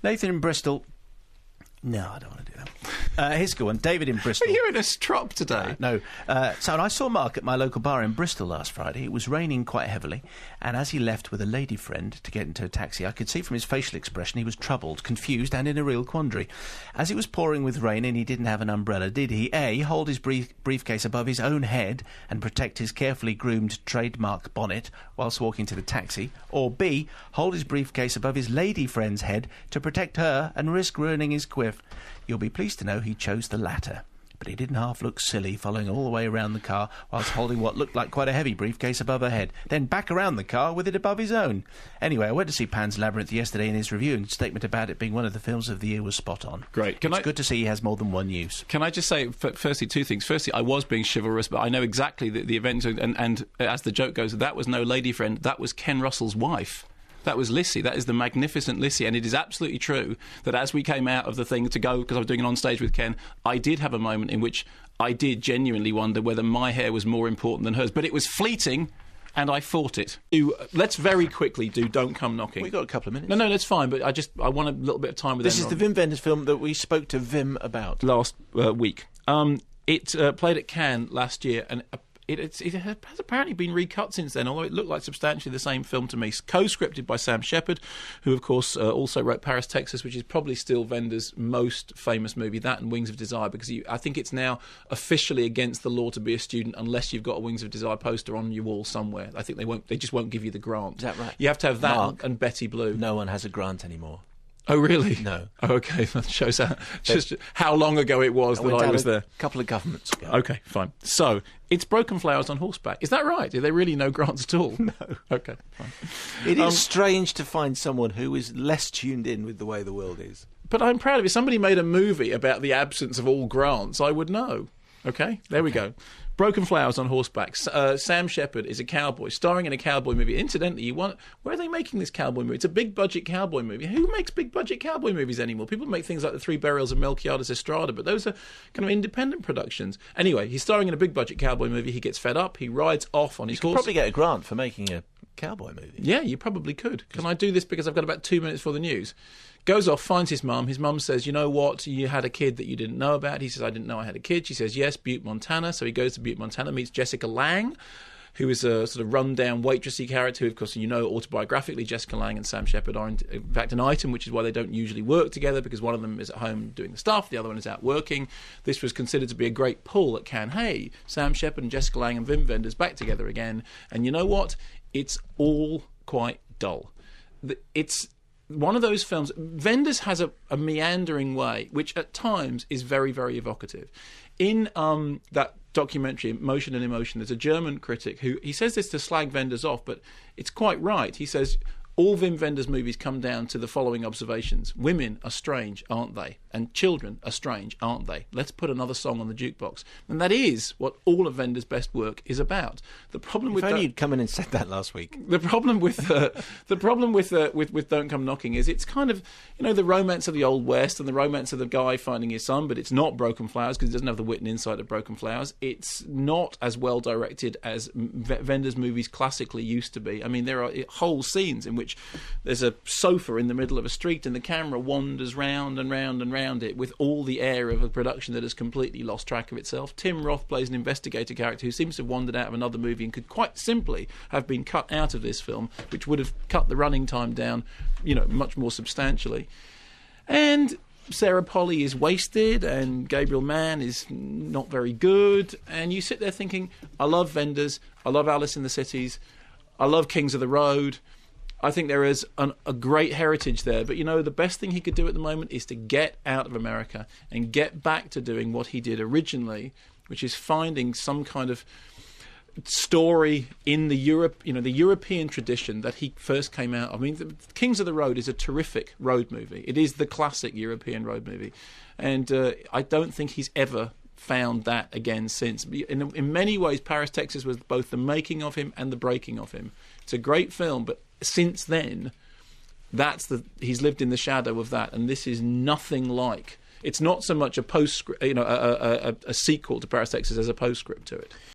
Nathan in Bristol. No, I don't want to do that. Here's a good one. David in Bristol. Are you in a strop today? No. So I saw Mark at my local bar in Bristol last Friday. It was raining quite heavily, and as he left with a lady friend to get into a taxi, I could see from his facial expression he was troubled, confused, and in a real quandary. As it was pouring with rain and he didn't have an umbrella, did he A, hold his briefcase above his own head and protect his carefully groomed trademark bonnet whilst walking to the taxi, or B, hold his briefcase above his lady friend's head to protect her and risk ruining his quiff? You'll be pleased to know he chose the latter, but he didn't half look silly following all the way around the car whilst holding what looked like quite a heavy briefcase above her head, then back around the car with it above his own. Anyway, I went to see Pan's Labyrinth yesterday, and his review and statement about it being one of the films of the year was spot on. Great. It's good to see he has more than one use. Can I just say, firstly, two things. Firstly, I was being chivalrous, but I know exactly the event, and as the joke goes, that was no lady friend, that was Ken Russell's wife. That was Lissy. That is the magnificent Lissy. And it is absolutely true that as we came out of the thing to go, because I was doing it on stage with Ken, I did have a moment in which I did genuinely wonder whether my hair was more important than hers. But it was fleeting, and I fought it. Let's very quickly do Don't Come Knocking. We've got a couple of minutes. No, that's fine, but I want a little bit of time with This is the Wim Wenders film that we spoke to Wim about. Last week. It played at Cannes last year, and it has apparently been recut since then, although it looked like substantially the same film to me. Co-scripted by Sam Shepard, who, of course, also wrote Paris, Texas, which is probably still Wenders' most famous movie, that and Wings of Desire, because I think it's now officially against the law to be a student unless you've got a Wings of Desire poster on your wall somewhere. I think they just won't give you the grant. Is that right? You have to have that Mark, and Betty Blue. No one has a grant anymore. Oh, really? No. Oh, OK, that shows just how long ago it was that I was there. A couple of governments ago. OK, fine. So, it's Broken Flowers on horseback. Is that right? Are there really no grants at all? No. OK, fine. It is strange to find someone who is less tuned in with the way the world is. But I'm proud of it. If somebody made a movie about the absence of all grants, I would know. OK, there we go. Broken Flowers on horseback. Sam Shepard is a cowboy, starring in a cowboy movie. Incidentally, where are they making this cowboy movie? It's a big-budget cowboy movie. Who makes big-budget cowboy movies anymore? People make things like The Three Burials of Melquiades Estrada, but those are kind of independent productions. Anyway, he's starring in a big-budget cowboy movie. He gets fed up. He rides off on his horse. You could probably get a grant for making a cowboy movie. Yeah, you probably could. Can I do this because I've got about 2 minutes for the news? Goes off, finds his mum. His mum says, you know what, you had a kid that you didn't know about. He says, I didn't know I had a kid. She says, yes, Butte, Montana. So he goes to Butte, Montana, meets Jessica Lange, who is a sort of run-down waitressy character who, of course, autobiographically, Jessica Lange and Sam Shepard are, in fact, an item, which is why they don't usually work together, because one of them is at home doing the stuff, the other one is out working. This was considered to be a great pull at Cannes. Hey, Sam Shepard and Jessica Lange and Wim Wenders back together again. And you know what? It's all quite dull. It's one of those films. Wenders has a meandering way, which at times is very, very evocative. In that documentary, Motion and Emotion, there's a German critic who, he says this to slag Wenders off, but it's quite right. He says, all Wim Wenders movies come down to the following observations. Women are strange, aren't they? And children are strange, aren't they? Let's put another song on the jukebox. And that is what all of Wenders' best work is about. The problem with you'd come in and said that last week. The problem with Don't Come Knocking is it's kind of, the romance of the Old West and the romance of the guy finding his son, but it's not Broken Flowers because it doesn't have the wit and insight of Broken Flowers. It's not as well directed as Wenders' movies classically used to be. I mean, there are whole scenes in which there's a sofa in the middle of a street and the camera wanders round and round and round it with all the air of a production that has completely lost track of itself. Tim Roth plays an investigator character who seems to have wandered out of another movie and could quite simply have been cut out of this film, which would have cut the running time down, much more substantially. And Sarah Polley is wasted and Gabriel Mann is not very good, and you sit there thinking, I love Wenders, I love Alice in the Cities, I love Kings of the Road. I think there is a great heritage there. But, the best thing he could do at the moment is to get out of America and get back to doing what he did originally, which is finding some kind of story in the European tradition that he first came out of. I mean, Kings of the Road is a terrific road movie. It is the classic European road movie. And I don't think he's ever found that again since. In many ways, Paris, Texas was both the making of him and the breaking of him. It's a great film, but since then, he's lived in the shadow of that, and this is nothing like. It's not so much a postscript, a sequel to Paris, Texas as a postscript to it.